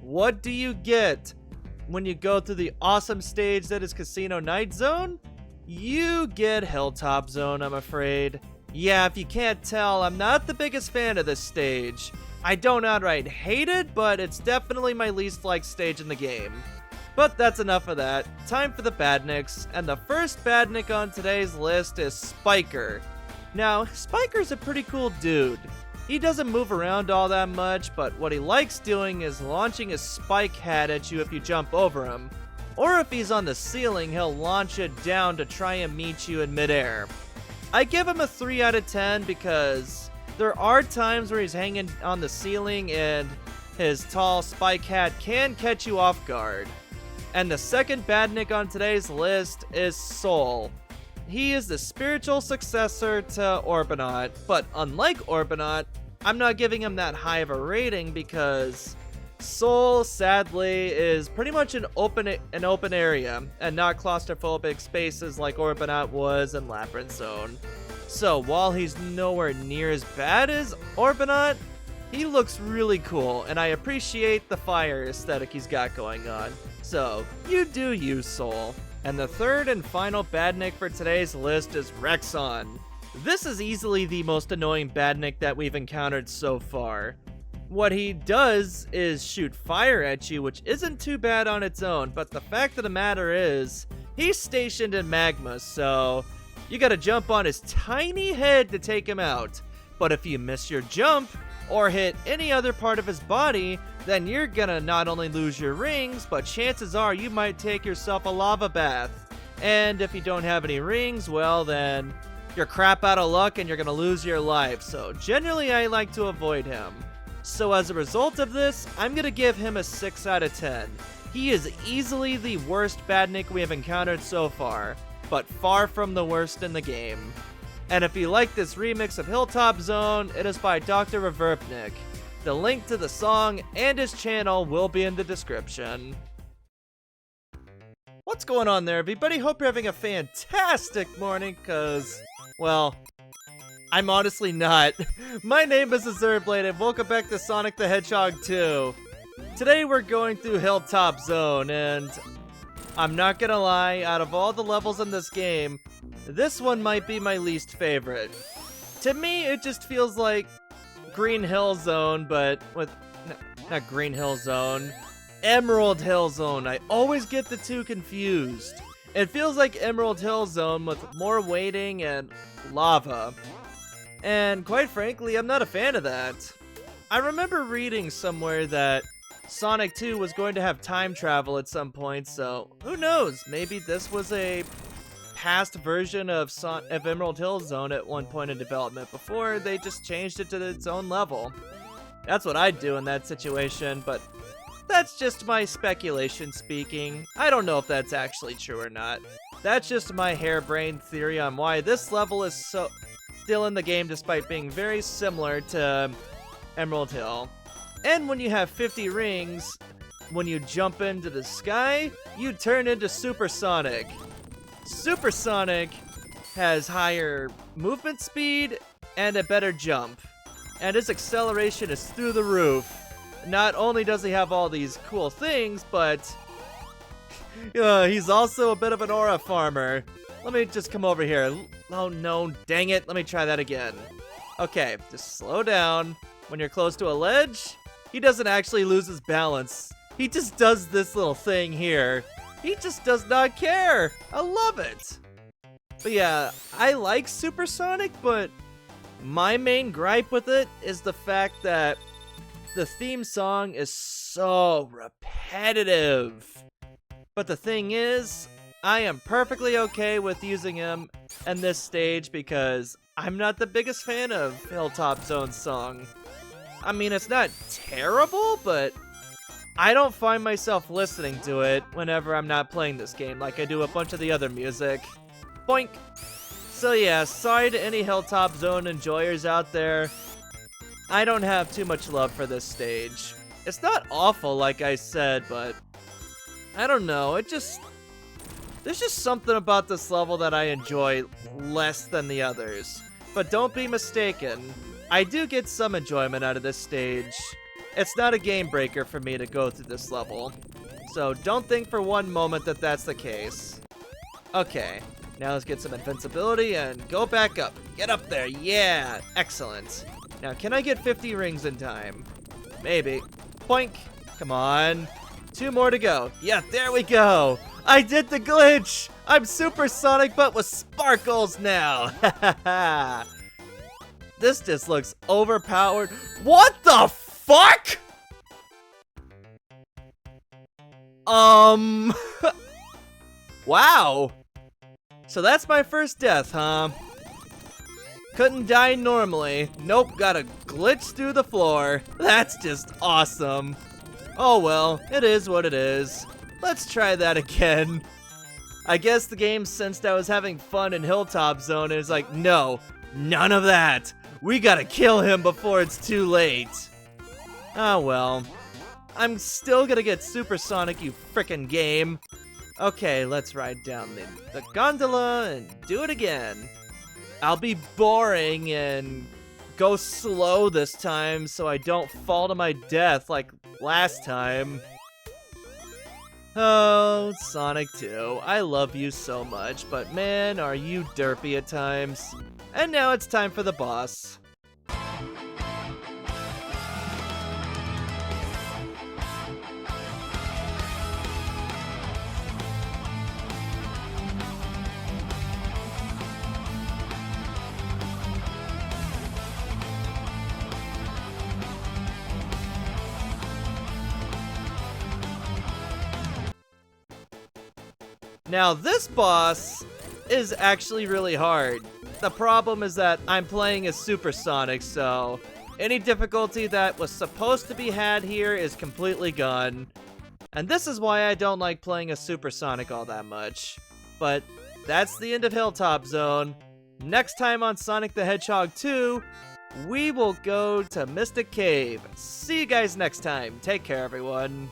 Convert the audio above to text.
what do you get when you go through the awesome stage that is Casino Night Zone? You get Hilltop Zone, I'm afraid. Yeah, if you can't tell, I'm not the biggest fan of this stage. I don't outright hate it, but it's definitely my least liked stage in the game. But that's enough of that. Time for the badniks, and the first badnik on today's list is Spiker. Now, Spiker's a pretty cool dude. He doesn't move around all that much, but what he likes doing is launching his spike hat at you if you jump over him. Or if he's on the ceiling, he'll launch it down to try and meet you in midair. I give him a 3 out of 10 because there are times where he's hanging on the ceiling and his tall spike hat can catch you off guard. And the second badnik on today's list is Soul. He is the spiritual successor to Orbinaut, but unlike Orbinaut, I'm not giving him that high of a rating because Soul, sadly, is pretty much an open area and not claustrophobic spaces like Orbinaut was in Labyrinth Zone. So while he's nowhere near as bad as Orbinaut, he looks really cool, and I appreciate the fire aesthetic he's got going on. So, you do you, Soul. And the third and final badnik for today's list is Rexon. This is easily the most annoying badnik that we've encountered so far. What he does is shoot fire at you, which isn't too bad on its own, but the fact of the matter is, he's stationed in Magma, so you gotta jump on his tiny head to take him out. But if you miss your jump, or hit any other part of his body, then you're gonna not only lose your rings, but chances are you might take yourself a lava bath. And if you don't have any rings, well then, you're crap out of luck and you're gonna lose your life. So generally I like to avoid him. So as a result of this, I'm gonna give him a 6 out of 10. He is easily the worst badnik we have encountered so far, but far from the worst in the game. And if you like this remix of Hilltop Zone, it is by Dr.Robotnik. The link to the song and his channel will be in the description. What's going on there, everybody? Hope you're having a fantastic morning, cause, well, I'm honestly not. My name is Azurblade, and welcome back to Sonic the Hedgehog 2. Today we're going through Hilltop Zone, and I'm not gonna lie, out of all the levels in this game, this one might be my least favorite. To me, it just feels like Green Hill Zone, but with... not Green Hill Zone. Emerald Hill Zone. I always get the two confused. It feels like Emerald Hill Zone with more waiting and lava. And quite frankly, I'm not a fan of that. I remember reading somewhere that Sonic 2 was going to have time travel at some point, so who knows? Maybe this was a past version of Emerald Hill Zone at one point in development before they just changed it to its own level. That's what I'd do in that situation, but that's just my speculation speaking. I don't know if that's actually true or not. That's just my harebrained theory on why this level is so still in the game despite being very similar to Emerald Hill. And when you have 50 rings, when you jump into the sky, you turn into Supersonic. Supersonic has higher movement speed and a better jump. And his acceleration is through the roof. Not only does he have all these cool things, but he's also a bit of an aura farmer. Let me just come over here. Oh no, dang it. Let me try that again. Okay, just slow down. When you're close to a ledge, he doesn't actually lose his balance. He just does this little thing here. He just does not care. I love it. But yeah, I like Supersonic, but my main gripe with it is the fact that the theme song is so repetitive. But the thing is, I am perfectly okay with using him in this stage because I'm not the biggest fan of Hilltop Zone's song. I mean, it's not terrible, but I don't find myself listening to it whenever I'm not playing this game like I do a bunch of the other music. Boink! So yeah, sorry to any Hilltop Zone enjoyers out there. I don't have too much love for this stage. It's not awful like I said, but I don't know, there's just something about this level that I enjoy less than the others. But don't be mistaken, I do get some enjoyment out of this stage. It's not a game breaker for me to go through this level. So don't think for one moment that that's the case. Okay, now let's get some invincibility and go back up. Get up there, yeah, excellent. Now can I get 50 rings in time? Maybe. Poink, come on. 2 more to go. Yeah, there we go. I did the glitch. I'm supersonic but with sparkles now. This just looks overpowered. What the fuck? Wow. So that's my first death, huh? Couldn't die normally. Nope, gotta glitch through the floor. That's just awesome. Oh well, it is what it is. Let's try that again. I guess the game sensed I was having fun in Hilltop Zone and is like, no, none of that. We gotta kill him before it's too late. Oh well. I'm still gonna get supersonic, you frickin' game. Okay, let's ride down the gondola and do it again. I'll be boring and go slow this time so I don't fall to my death like last time. Oh, Sonic 2, I love you so much, but man, are you derpy at times. And now it's time for the boss. Now this boss is actually really hard. The problem is that I'm playing as Supersonic, so any difficulty that was supposed to be had here is completely gone. And this is why I don't like playing as Supersonic all that much. But that's the end of Hilltop Zone. Next time on Sonic the Hedgehog 2, we will go to Mystic Cave. See you guys next time. Take care, everyone.